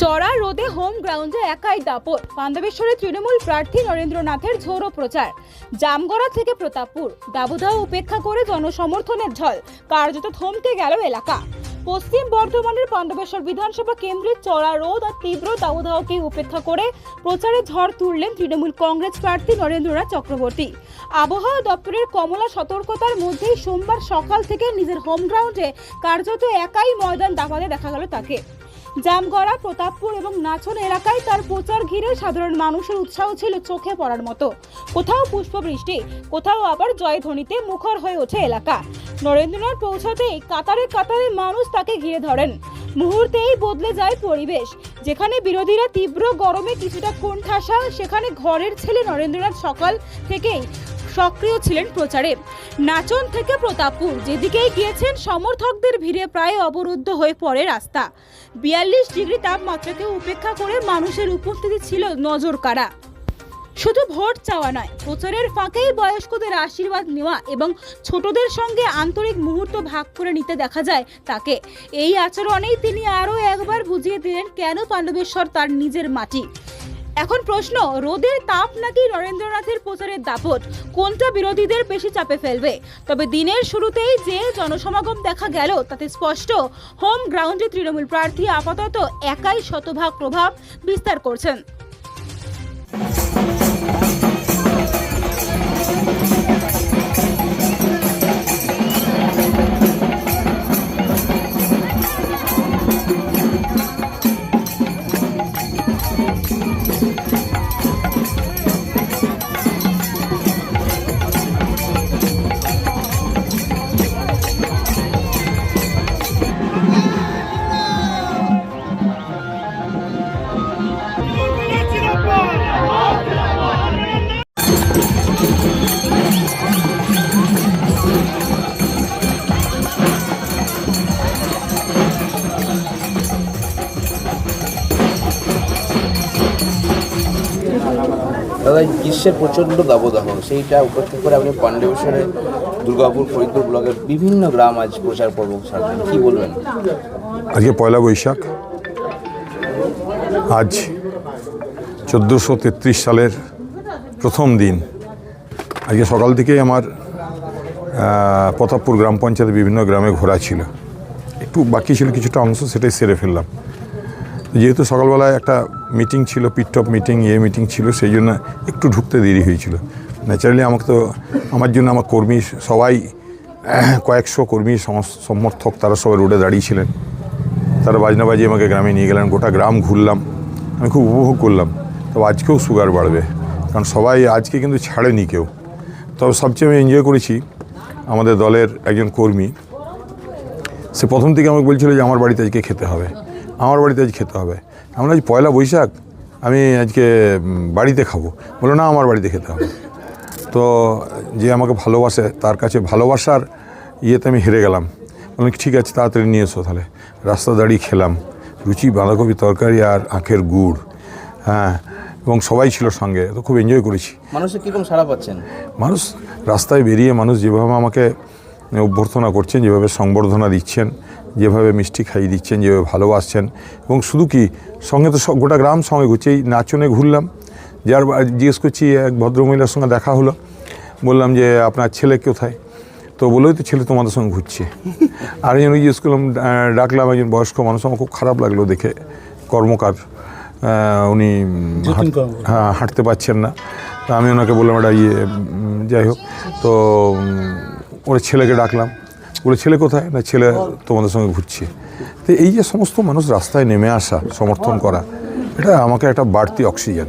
চড়া রোদে হোম গ্রাউন্ডে একাই দাপট। পাণ্ডবেশ্বরে তৃণমূল প্রার্থী নরেন্দ্রনাথের ঝোড়ো প্রচার। জামগড়া থেকে প্রতাপপুর দাবদাহ উপেক্ষা করে জনসমর্থনের ঝড় কার্যত থমকে গেল এলাকা। পশ্চিম বর্ধমানের পাণ্ডবেশ্বর বিধানসভা কেন্দ্রের চড়া রোদ আর তীব্র দাবদাহকে উপেক্ষা করে প্রচারে ঝড় তুললেন তৃণমূল কংগ্রেস প্রার্থী নরেন্দ্রনাথ চক্রবর্তী। আবহাওয়া দপ্তরের কমলা সতর্কতার মধ্যেই সোমবার সকাল থেকে নিজের হোম গ্রাউন্ডে কার্যত একাই ময়দান দাপাতে দেখা গেল তাকে। জামগড়া, প্রতাপপুর এবং নাচন এলাকায় তার প্রচার ঘিরে সাধারণ মানুষের উৎসাহ ছিল চোখে পড়ার মতো। কোথাও পুষ্পবৃষ্টি, কোথাও আবার জয়ধ্বনিতে মুখর হয়ে ওঠে এলাকা। নরেন্দ্রনাথ পৌঁছাতেই কাতারে কাতারে মানুষ তাকে ঘিরে ধরেন। মুহূর্তেই বদলে যায় পরিবেশ। যেখানে বিরোধীরা তীব্র গরমে কিছুটা কোণঠাসা, সেখানে ঘরের ছেলে নরেন্দ্রনাথ সকাল থেকেই সক্রিয় ছিলেন প্রচারে। নাচন থেকে প্রতাপপুর যেদিকেই গিয়েছেন সমর্থকদের ভিড়ে প্রায় অবরুদ্ধ হয়ে পড়ে রাস্তা। 42 ডিগ্রি তাপমাত্রাকে উপেক্ষা করে মানুষের উপস্থিতি ছিল নজর কাড়া। শুধু ভোট চাওয়া নয়, প্রচারের ফাঁকেই বয়স্কদের আশীর্বাদ নেওয়া এবং ছোটদের সঙ্গে আন্তরিক মুহূর্ত ভাগ করে নিতে দেখা যায় তাকে। এই আচরণেই তিনি আরও একবার বুঝিয়ে দিলেন কেন পাণ্ডবেশ্বর তার নিজের মাটি। এখন প্রশ্ন, রোদের তাপ নাকি নরেন্দ্রনাথের প্রচারের দাপট, কোনটা বিরোধীদের বেশি চাপে ফেলবে? তবে দিনের শুরুতেই যে জনসমাগম দেখা গেল তাতে স্পষ্ট, হোম গ্রাউন্ডে তৃণমূল প্রার্থী আপাতত একাই শতভাগ প্রভাব বিস্তার করছেন। দাদা, গ্রীষ্মের প্রচণ্ড দাবদাহ, সেইটা উপেক্ষা করে আপনি পাণ্ডবেশ্বরে দুর্গাপুর, ফরিদপুর ব্লকের বিভিন্ন গ্রাম আজ প্রচার পর্ব সারবেন, কী বলবেন? আজকে পয়লা বৈশাখ, আজ 1433 সালের প্রথম দিন। আজকে সকাল থেকেই আমার প্রতাপপুর গ্রাম পঞ্চায়েতের বিভিন্ন গ্রামে ঘোরা ছিল। একটু বাকি ছিল কিছুটা অংশ, সেটাই সেরে ফেললাম। যেহেতু সকালবেলায় একটা মিটিং ছিল, পিটটপ মিটিং, মিটিং ছিল, সেই জন্য একটু ঢুকতে দেরি হয়েছিল। ন্যাচারালি আমাকে তো, আমার জন্য আমার কর্মী সবাই, কয়েকশো কর্মী সমর্থক, তারা সবাই রোডে দাঁড়িয়েছিলেন। তারা বাজনা বাজিয়ে আমাকে গ্রামে নিয়ে গেলেন। গোটা গ্রাম ঘুরলাম, আমি খুব উপভোগ করলাম। তবে আজকেও সুগার বাড়বে, কারণ সবাই আজকে কিন্তু ছাড়েনি কেউ। তবে সবচেয়ে আমি এনজয় করেছি আমাদের দলের একজন কর্মী, সে প্রথম থেকে আমাকে বলছিল যে আমার বাড়িতে আজকে খেতে হবে, আমার বাড়িতে আজ খেতে হবে। আমরা আজ পয়লা বৈশাখ, আমি আজকে বাড়িতে খাবো। বললো না, আমার বাড়িতে খেতে হবে। তো যে আমাকে ভালোবাসে, তার কাছে ভালোবাসার ইয়েতে আমি হেরে গেলাম। বললাম ঠিক আছে, তাড়াতাড়ি নিয়ে এসো। তাহলে রাস্তা দাঁড়িয়ে খেলাম লুচি, বাঁধাকপি তরকারি আর আখের গুড়। হ্যাঁ, এবং সবাই ছিল সঙ্গে, তো খুব এনজয় করেছি। মানুষের কীরকম সাড়া পাচ্ছেন? মানুষ রাস্তায় বেরিয়ে, মানুষ যেভাবে আমাকে অভ্যর্থনা করছেন, যেভাবে সংবর্ধনা দিচ্ছেন, যেভাবে মিষ্টি খাইয়ে দিচ্ছেন, যেভাবে ভালোবাসছেন, এবং শুধু কি সঙ্গে তো গোটা গ্রাম সঙ্গে ঘুরছে। এই নাচনে ঘুরলাম, যার জিজ্ঞেস করছি, এক ভদ্রমহিলার সঙ্গে দেখা হলো। বললাম যে আপনার ছেলে কোথায়? তো বললোই তো ছেলে তোমাদের সঙ্গে ঘুরছে। আর একজন জিজ্ঞেস করলাম, ডাকলাম একজন বয়স্ক মানুষ, আমার খুব খারাপ লাগলো দেখে, কর্মকার, উনি হাঁটতে পারছেন না। তা আমি ওনাকে বললাম একটা যাই হোক, তো ওর ছেলেকে ডাকলাম, বলে ছেলে কোথায়? না, ছেলে তোমাদের সঙ্গে ঘুরছে। তো এই যে সমস্ত মানুষ রাস্তায় নেমে আসা, সমর্থন করা, এটা আমাকে একটা বাড়তি অক্সিজেন।